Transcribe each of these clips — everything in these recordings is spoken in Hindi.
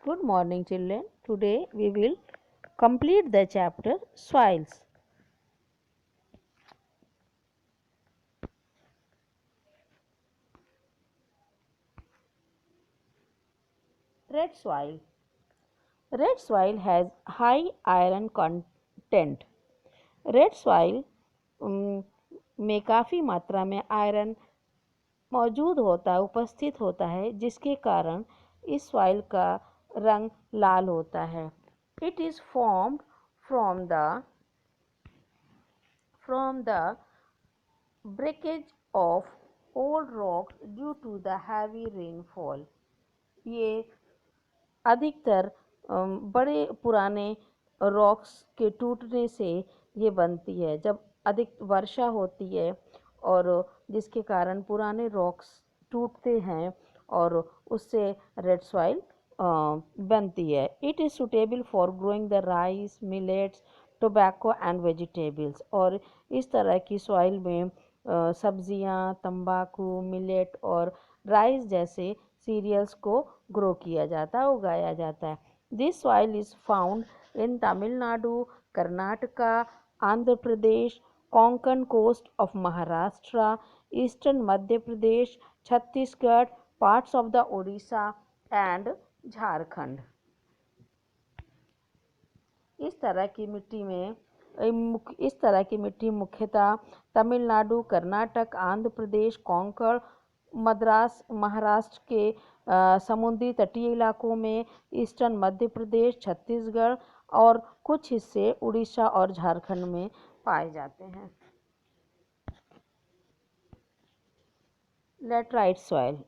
Good morning, children. Today we will complete the chapter soils. Red soil. Red soil has high iron content. Red soil में काफ़ी मात्रा में आयरन मौजूद होता है, उपस्थित होता है, जिसके कारण इस सॉइल का रंग लाल होता है. It is formed from the breakage of old rocks due to the heavy rainfall. ये अधिकतर बड़े पुराने रॉक्स के टूटने से ये बनती है. जब अधिक वर्षा होती है और जिसके कारण पुराने रॉक्स टूटते हैं और उससे रेड सॉइल बनती है. It is suitable for growing the rice, millets, tobacco and vegetables. और इस तरह की सॉइल में सब्जियां, तंबाकू, मिलेट और राइस जैसे सीरियल्स को ग्रो किया जाता है, उगाया जाता है. This soil is found in Tamil Nadu, Karnataka, Andhra Pradesh, Konkan coast of Maharashtra, eastern Madhya Pradesh, Chhattisgarh, parts of the Odisha and Jharkhand. इस तरह की मिट्टी मुख्यतः तमिलनाडु, कर्नाटक, आंध्र प्रदेश, कोंकण, मद्रास, महाराष्ट्र के समुद्री तटीय इलाकों में, ईस्टर्न मध्य प्रदेश, छत्तीसगढ़ और कुछ हिस्से उड़ीसा और झारखंड में पाए जाते हैं. Laterite soil.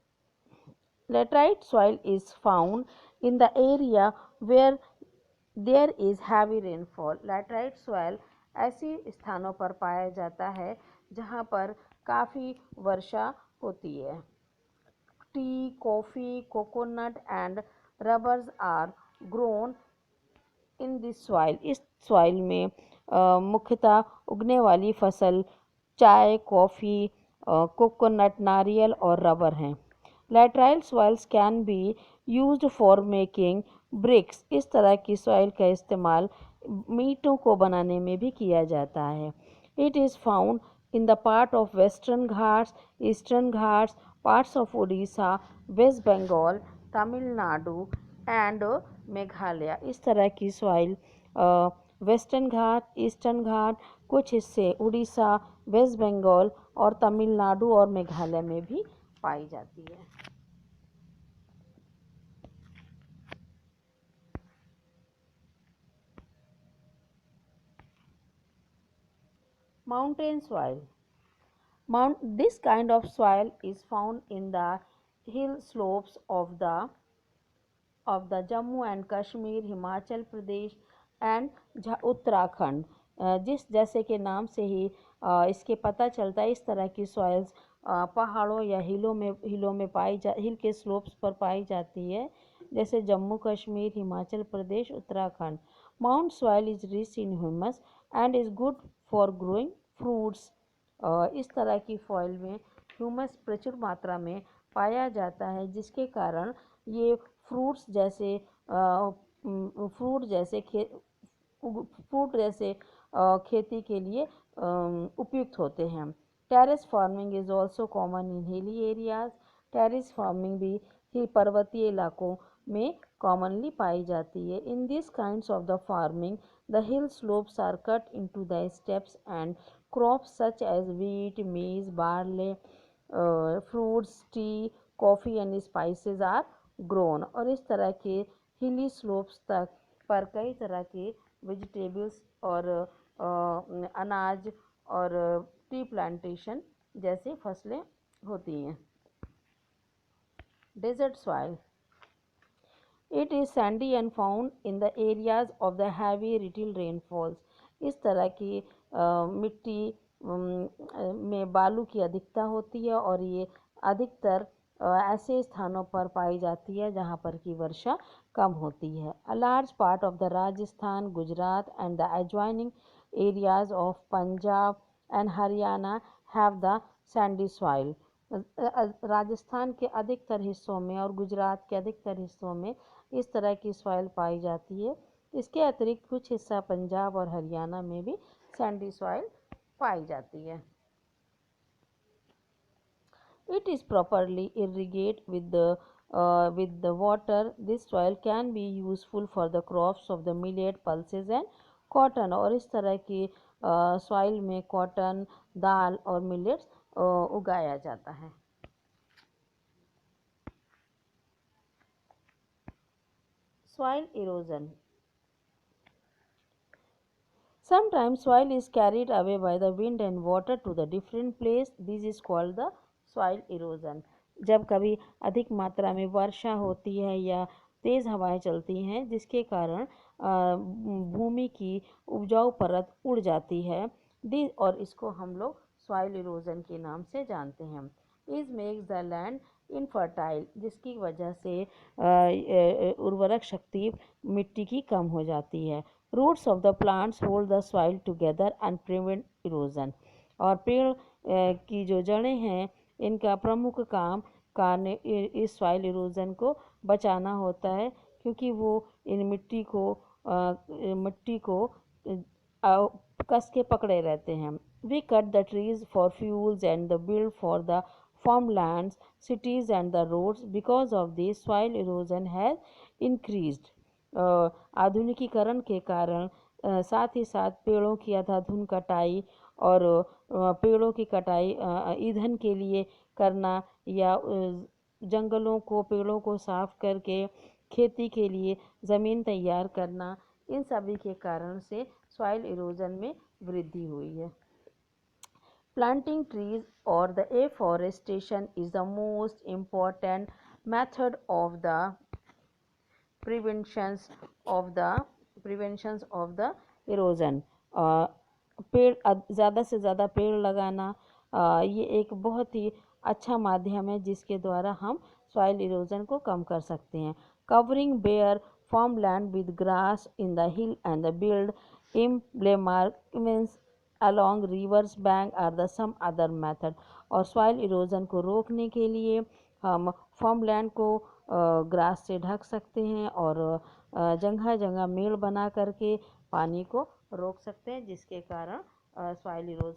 Laterite soil is found in the area where there is heavy rainfall. Laterite soil ऐसी स्थानों पर पाया जाता है जहाँ पर काफ़ी वर्षा होती है. Tea, coffee, coconut and rubbers are grown in this soil. इस सॉइल में मुख्यतः उगने वाली फसल चाय, कॉफ़ी, कोकोनट, नारियल और रबर हैं. Lateral soils can be used for making bricks. इस तरह की सॉइल का इस्तेमाल ईंटों को बनाने में भी किया जाता है. It is found in the part of Western Ghats, Eastern Ghats, parts of Odisha, West Bengal, Tamil Nadu and Meghalaya. इस तरह की सॉइल वेस्टर्न घाट, ईस्टर्न घाट, कुछ हिस्से उड़ीसा, वेस्ट बंगाल और तमिलनाडु और मेघालय में भी पाई जाती है. Mountain soil. This kind of soil is found in the hill slopes of the Jammu and Kashmir, Himachal Pradesh and Uttarakhand. जिस जैसे के नाम से ही इसके पता चलता है, इस तरह की सॉइल्स पहाड़ों या हिलों में हिल के स्लोप्स पर पाई जाती है, जैसे Jammu Kashmir, Himachal Pradesh, Uttarakhand. Mount soil is rich in humus and is good for growing fruits. इस तरह की सॉइल में ह्यूमस प्रचुर मात्रा में पाया जाता है, जिसके कारण ये फ्रूट जैसे खेती के लिए उपयुक्त होते हैं. Terrace farming is also common in hilly areas. Terrace farming भी पर्वतीय इलाकों में कॉमनली पाई जाती है. In this kinds of the farming the hill slopes are cut into the steps and crops such as wheat, maize, barley, fruits, tea, coffee and spices are grown. और इस तरह के हिली स्लोप्स तक पर कई तरह के वेजिटेबल्स और अनाज और टी प्लांटेशन जैसे फसलें होती हैं. Desert soil. It is sandy and found in the areas of the heavy little rainfalls. इस तरह की मिट्टी में बालू की अधिकता होती है और ये अधिकतर ऐसे स्थानों पर पाई जाती है जहाँ पर की वर्षा कम होती है. A large part of the Rajasthan, Gujarat and the adjoining areas of Punjab and Haryana have the sandy soil. Rajasthan के अधिकतर हिस्सों में और गुजरात के अधिकतर हिस्सों में इस तरह की सॉइल पाई जाती है। इसके अतिरिक्त कुछ हिस्सा पंजाब और हरियाणा में भी सैंडी सॉइल पाई जाती है। It is properly irrigate with the water. This soil can be useful for the crops of the millet, pulses and cotton. और इस तरह की सॉइल में कॉटन, दाल और मिलेट्स उगाया जाता है। Soil erosion. Sometimes soil is carried away by the wind and water to the different place. This is called the soil erosion. जब कभी अधिक मात्रा में वर्षा होती है या तेज़ हवाएं चलती हैं जिसके कारण भूमि की उपजाऊ परत उड़ जाती है और इसको हम लोग सॉइल इरोजन के नाम से जानते हैं। इस मेक्स द लैंड इनफर्टाइल, जिसकी वजह से उर्वरक शक्ति मिट्टी की कम हो जाती है। Roots of the plants hold the soil together and prevent erosion. और पेड़ की जो जड़ें हैं इनका प्रमुख कारण इस सॉइल इरोजन को बचाना होता है, क्योंकि वो इन मिट्टी को कस के पकड़े रहते हैं। We cut the trees for fuels and the build for the farmlands, cities and the roads. Because of this, soil erosion has increased. आधुनिकीकरण के कारण साथ ही साथ पेड़ों की अंधाधुंध कटाई और पेड़ों की कटाई ईंधन के लिए करना या जंगलों को पेड़ों को साफ करके खेती के लिए ज़मीन तैयार करना, इन सभी के कारण से सॉइल इरोजन में वृद्धि हुई है। Planting trees or the afforestation is the most important method of the preventions of the erosion. पेड़ ज़्यादा से ज़्यादा पेड़ लगाना ये एक बहुत ही अच्छा माध्यम है जिसके द्वारा हम सॉइल इरोजन को कम कर सकते हैं। Covering bare farmland with grass in the hill and the build embankments along rivers bank are the some other method. और सॉइल इरोजन को रोकने के लिए हम फार्मलैंड को ग्रास से ढक सकते हैं और जगह जगह मेड़ बना करके पानी को रोक सकते हैं, जिसके कारण सॉइल इरोजन